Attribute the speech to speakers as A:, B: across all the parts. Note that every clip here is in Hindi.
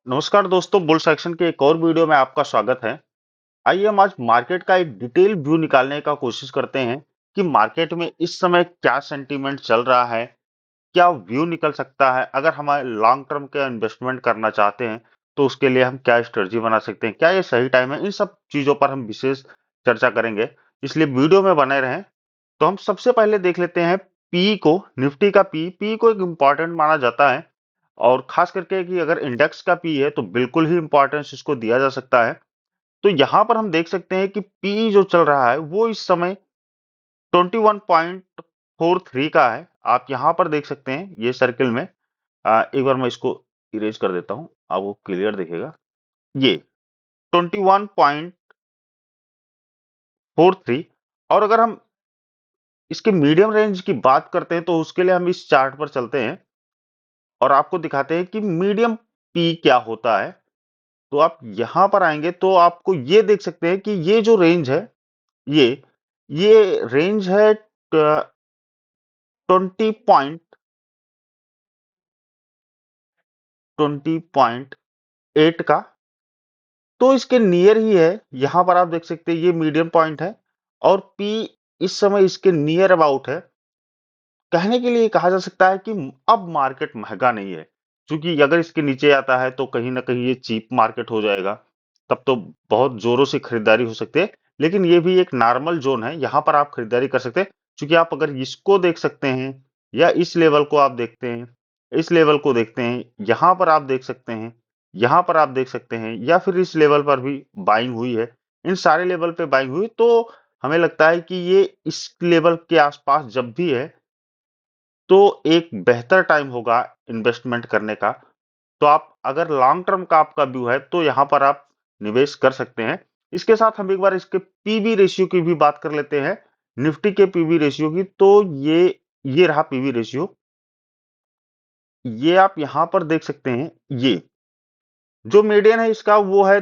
A: नमस्कार दोस्तों, बुल सेक्शन के एक और वीडियो में आपका स्वागत है। आइए हम आज मार्केट का एक डिटेल व्यू निकालने का कोशिश करते हैं कि मार्केट में इस समय क्या सेंटीमेंट चल रहा है, क्या व्यू निकल सकता है। अगर हमारे लॉन्ग टर्म का इन्वेस्टमेंट करना चाहते हैं तो उसके लिए हम क्या स्ट्रेटजी बना सकते हैं, क्या ये सही टाइम है, इन सब चीजों पर हम विशेष चर्चा करेंगे। इसलिए वीडियो में बने रहें। तो हम सबसे पहले देख लेते हैं पी को, निफ्टी का पी को एक इम्पॉर्टेंट माना जाता है और खास करके कि अगर इंडेक्स का पी है तो बिल्कुल ही इंपॉर्टेंस इसको दिया जा सकता है। तो यहां पर हम देख सकते हैं कि पी जो चल रहा है वो इस समय 21.43 का है। आप यहां पर देख सकते हैं ये सर्किल में। एक बार मैं इसको इरेज कर देता हूं, आपको क्लियर दिखेगा ये 21.43। और अगर हम इसके मीडियम रेंज की बात करते हैं तो उसके लिए हम इस चार्ट पर चलते हैं और आपको दिखाते हैं कि मीडियम पी क्या होता है। तो आप यहां पर आएंगे तो आपको ये देख सकते हैं कि ये जो रेंज है, ये ये रेंज है 20.8 का। तो इसके नियर ही है, यहां पर आप देख सकते हैं ये मीडियम पॉइंट है और पी इस समय इसके नियर अबाउट है। कहने के लिए कहा जा सकता है कि अब मार्केट महंगा नहीं है, क्योंकि अगर इसके नीचे आता है तो कहीं ना कहीं ये चीप मार्केट हो जाएगा, तब तो बहुत जोरों से खरीदारी हो सकती है। लेकिन ये भी एक नॉर्मल जोन है, यहाँ पर आप खरीदारी कर सकते हैं। क्योंकि आप अगर इसको देख सकते हैं या इस लेवल को आप देखते हैं, इस लेवल को देखते हैं, यहाँ पर आप देख सकते हैं, यहाँ पर आप देख सकते हैं, या फिर इस लेवल पर भी बाइंग हुई है। इन सारे लेवल पे बाइंग हुई तो हमें लगता है कि ये इस लेवल के आसपास जब भी है तो एक बेहतर टाइम होगा इन्वेस्टमेंट करने का। तो आप अगर लॉन्ग टर्म का आपका व्यू है तो यहां पर आप निवेश कर सकते हैं। इसके साथ हम एक बार इसके पीवी रेशियो की भी बात कर लेते हैं, निफ्टी के पीवी रेशियो की। तो ये रहा पीवी रेशियो, ये आप यहां पर देख सकते हैं। ये जो मीडियन है इसका वो है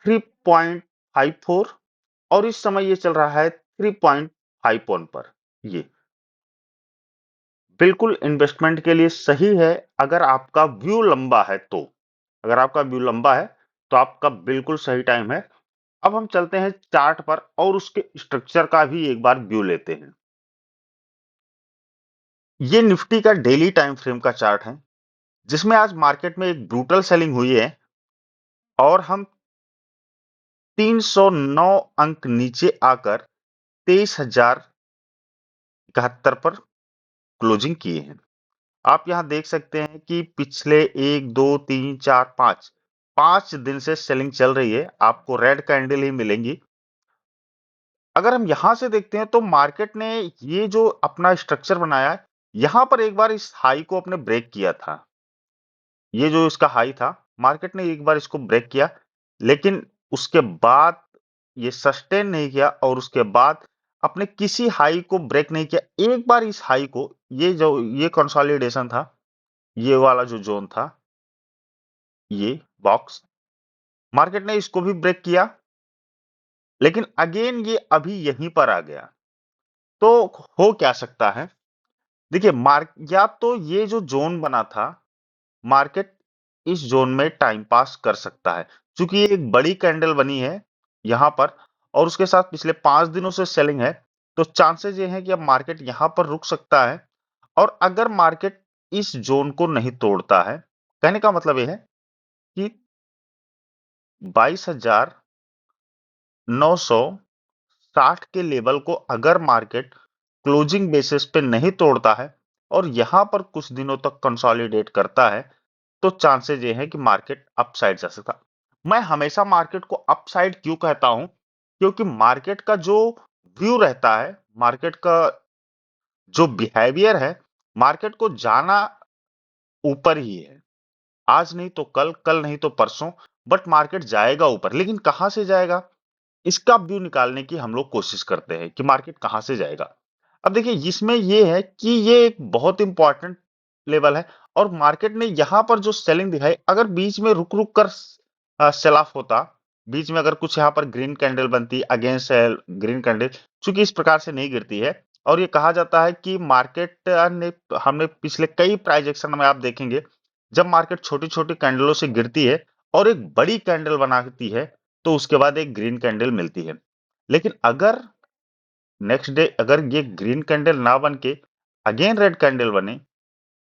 A: 3.54 और इस समय ये चल रहा है 3.51 पर। ये बिल्कुल इन्वेस्टमेंट के लिए सही है अगर आपका व्यू लंबा है तो। अगर आपका व्यू लंबा है तो आपका बिल्कुल सही टाइम है। अब हम चलते हैं चार्ट पर और उसके स्ट्रक्चर का भी एक बार व्यू लेते हैं। ये निफ्टी का डेली टाइम फ्रेम का चार्ट है, जिसमें आज मार्केट में एक ब्रूटल सेलिंग हुई है और हम 309 अंक नीचे आकर 23,071 पर क्लोजिंग किए हैं। आप यहां देख सकते हैं कि पिछले 1 2 3 4 5 5 दिन से सेलिंग चल रही है, आपको रेड कैंडल ही मिलेंगी। अगर हम यहां से देखते हैं तो मार्केट ने ये जो अपना स्ट्रक्चर बनाया है, यहां पर एक बार इस हाई को अपने ब्रेक किया था। ये जो इसका हाई था, मार्केट ने एक बार इसको ब्रेक किया, लेकिन उसके बाद ये सस्टेन नहीं किया और उसके बाद अपने किसी हाई को ब्रेक नहीं किया। एक बार इस हाई को, ये कंसोलिडेशन था, ये वाला जो जोन था, ये बॉक्स, मार्केट ने इसको भी ब्रेक किया, लेकिन अगेन ये अभी यहीं पर आ गया। तो हो क्या सकता है? देखिए, मार्क या तो ये जो जोन बना था, मार्केट इस जोन में टाइम पास कर सकता है, क्योंकि ये एक बड़ी कैंडल बनी है यहां पर और उसके साथ पिछले 5 दिनों से सेलिंग है। तो चांसेस ये हैं कि अब मार्केट यहां पर रुक सकता है। और अगर मार्केट इस जोन को नहीं तोड़ता है, कहने का मतलब यह है कि 22,960 के लेवल को अगर मार्केट क्लोजिंग बेसिस पे नहीं तोड़ता है और यहां पर कुछ दिनों तक कंसोलिडेट करता है, तो चांसेस ये है कि मार्केट अपसाइड जा सकता है। मैं हमेशा मार्केट को अपसाइड क्यों कहता हूं? क्योंकि मार्केट का जो व्यू रहता है, मार्केट का जो बिहेवियर है, मार्केट को जाना ऊपर ही है। आज नहीं तो कल, कल नहीं तो परसों, बट मार्केट जाएगा ऊपर। लेकिन कहां से जाएगा, इसका व्यू निकालने की हम लोग कोशिश करते हैं कि मार्केट कहां से जाएगा। अब देखिए, इसमें ये है कि ये एक बहुत इंपॉर्टेंट लेवल है और मार्केट ने यहां पर जो सेलिंग दिखाई, अगर बीच में रुक रुक कर सेल ऑफ होता, बीच में अगर कुछ यहां पर ग्रीन कैंडल बनती अगेंस्ट ग्रीन कैंडल, चूंकि इस प्रकार से नहीं गिरती है। और ये कहा जाता है कि मार्केट ने, हमने पिछले कई प्राइजेक्शन में आप देखेंगे जब मार्केट छोटी-छोटी कैंडलों से गिरती है और एक बड़ी कैंडल बनाती है, तो उसके बाद एक ग्रीन कैंडल मिलती है। लेकिन अगर नेक्स्ट डे अगर ये ग्रीन कैंडल ना बन के अगेन रेड कैंडल बने,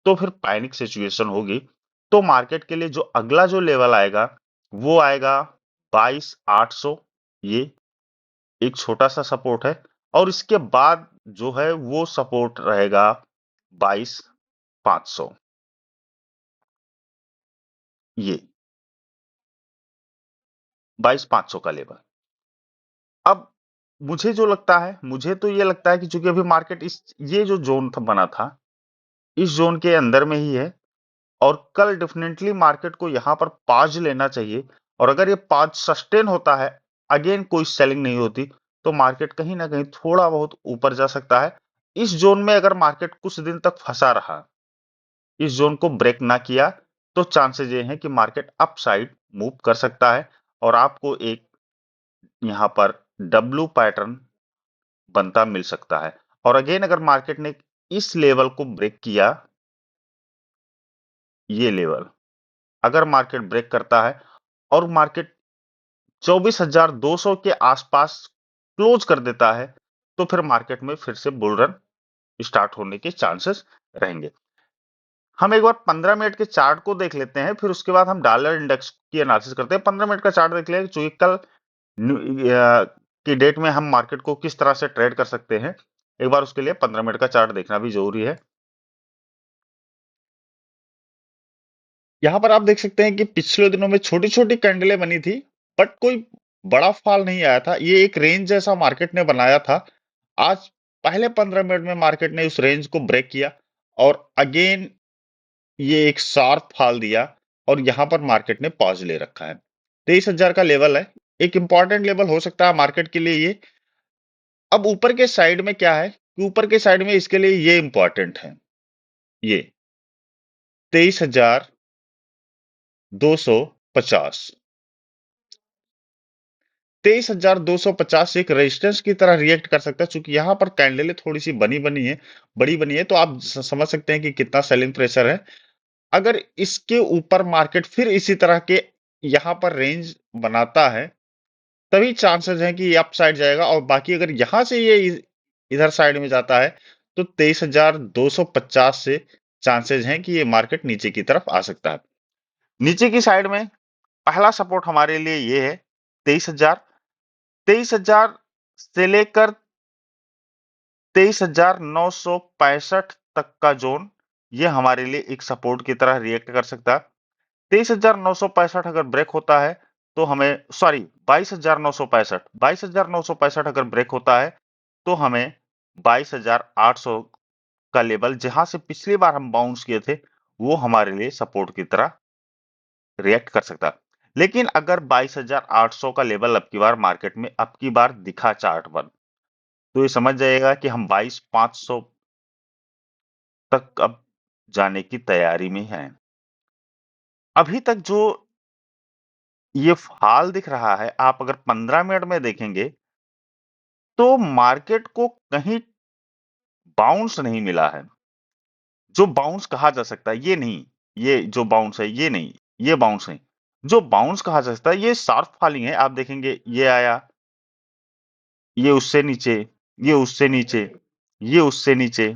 A: तो फिर पैनिक सिचुएशन होगी। तो मार्केट के लिए जो अगला जो लेवल आएगा, वो आएगा 22,800। ये एक छोटा-सा सपोर्ट है और इसके बाद जो है वो सपोर्ट रहेगा 22,500। ये 22,500 का लेवल। अब मुझे जो लगता है, मुझे तो ये लगता है कि चूंकि अभी मार्केट इस ये जो जोन बना था, इस जोन के अंदर में ही है और कल डेफिनेटली मार्केट को यहां पर पॉज लेना चाहिए। और अगर ये पॉज सस्टेन होता है, अगेन कोई सेलिंग नहीं होती, तो मार्केट कहीं ना कहीं थोड़ा बहुत ऊपर जा सकता है। इस जोन में अगर मार्केट कुछ दिन तक फंसा रहा, इस जोन को ब्रेक ना किया, तो चांसेस ये हैं कि मार्केट अप साइड मूव कर सकता है और आपको एक यहां पर डब्ल्यू पैटर्न बनता मिल सकता है। और अगेन अगर मार्केट ने इस लेवल को ब्रेक किया, ये लेवल अगर मार्केट ब्रेक करता है और मार्केट 24,200 के आसपास क्लोज कर देता है, तो फिर मार्केट में फिर से बुल रन स्टार्ट होने के चांसेस रहेंगे। हम एक बार 15 मिनट के चार्ट को देख लेते हैं, फिर उसके बाद हम डॉलर इंडेक्स की एनालिसिस करते हैं। 15 मिनट का चार्ट देख लें, चूंकि कल की डेट में हम मार्केट को किस तरह से ट्रेड कर सकते हैं, एक बार उसके लिए 15 मिनट का चार्ट देखना भी जरूरी है। यहाँ पर आप देख सकते हैं कि पिछले दिनों में छोटी-छोटी कैंडलें बनी थी, बट कोई बड़ा फॉल नहीं आया था। ये एक रेंज जैसा मार्केट ने बनाया था। आज पहले 15 मिनट में मार्केट ने उस रेंज को ब्रेक किया और अगेन ये एक शार्प फॉल दिया और यहाँ पर मार्केट ने पॉज ले रखा है। 23,000 का लेवल है, एक इंपॉर्टेंट लेवल हो सकता है मार्केट के लिए ये। अब ऊपर के साइड में क्या है कि ऊपर के साइड में इसके लिए ये इंपॉर्टेंट है, ये 23,250। 23,250 एक रेजिस्टेंस की तरह रिएक्ट कर सकता है, चूंकि यहाँ पर कैंडलें थोड़ी सी बनी है, बड़ी बनी है, तो आप समझ सकते हैं कि कितना सेलिंग प्रेशर है। अगर इसके ऊपर मार्केट फिर इसी तरह के यहाँ पर रेंज बनाता है, तभी चांसेस हैं कि ये अप साइड जाएगा। और बाकी अगर यहाँ से ये इधर साइड में जाता है, तो 23,250 से चांसेस हैं कि ये मार्केट नीचे की तरफ आ सकता है। नीचे की साइड में पहला सपोर्ट हमारे लिए ये है 23,000। 23,000 से लेकर 23,965 तक का जोन, ये हमारे लिए एक सपोर्ट की तरह रिएक्ट कर सकता है। 23,965 अगर ब्रेक होता है, तो हमें सॉरी 22,965 22,965 अगर ब्रेक होता है, तो हमें 22,800 का लेवल, जहां से पिछली बार हम बाउंस किए थे, वो हमारे लिए सपोर्ट की तरह रिएक्ट कर सकता है। लेकिन अगर 22,800 का लेवल अब की बार मार्केट में अब की बार दिखा चार्ट पर, तो ये समझ जाएगा कि हम 22,500 तक अब जाने की तैयारी में हैं। अभी तक जो ये हाल दिख रहा है, आप अगर 15 मिनट में देखेंगे, तो मार्केट को कहीं बाउंस नहीं मिला है। जो बाउंस कहा जा सकता है, ये नहीं, ये जो बाउंस है, ये नहीं, ये बाउंस नहीं। जो बाउंस कहा जा सकता है, ये शार्प फॉलिंग है। आप देखेंगे, ये आया, ये उससे नीचे, ये उससे नीचे, ये उससे नीचे,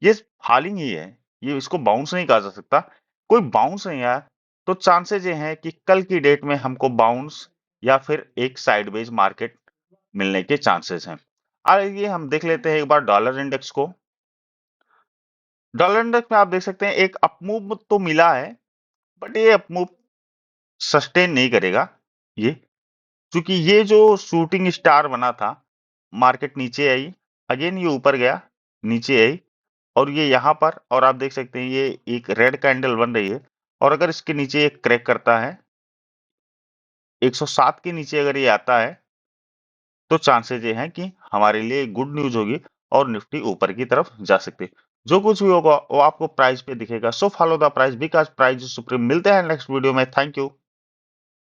A: ये फॉलिंग ही है। ये इसको बाउंस नहीं कहा जा सकता। कोई बाउंस नहीं आया, तो चांसेस ये हैं कि कल की डेट में हमको बाउंस या फिर एक साइडवेज मार्केट मिलने के चांसेस हैं। आइए हम देख लेते हैं एक बार डॉलर इंडेक्स को। डॉलर इंडेक्स में आप देख सकते हैं एक अपमूव तो मिला है, बट ये अपमूव सस्टेन नहीं करेगा ये, क्योंकि ये जो शूटिंग स्टार बना था, मार्केट नीचे आई, अगेन ये ऊपर गया, नीचे आई और ये यहाँ पर, और आप देख सकते हैं ये एक रेड कैंडल बन रही है। और अगर इसके नीचे एक क्रैक करता है, 107 के नीचे अगर ये आता है, तो चांसेस ये हैं कि हमारे लिए गुड न्यूज होगी और निफ्टी ऊपर की तरफ जा सकती है। जो कुछ भी होगा वो आपको प्राइस पे दिखेगा। So follow the price because price is supreme. मिलते हैं नेक्स्ट वीडियो में। Thank you.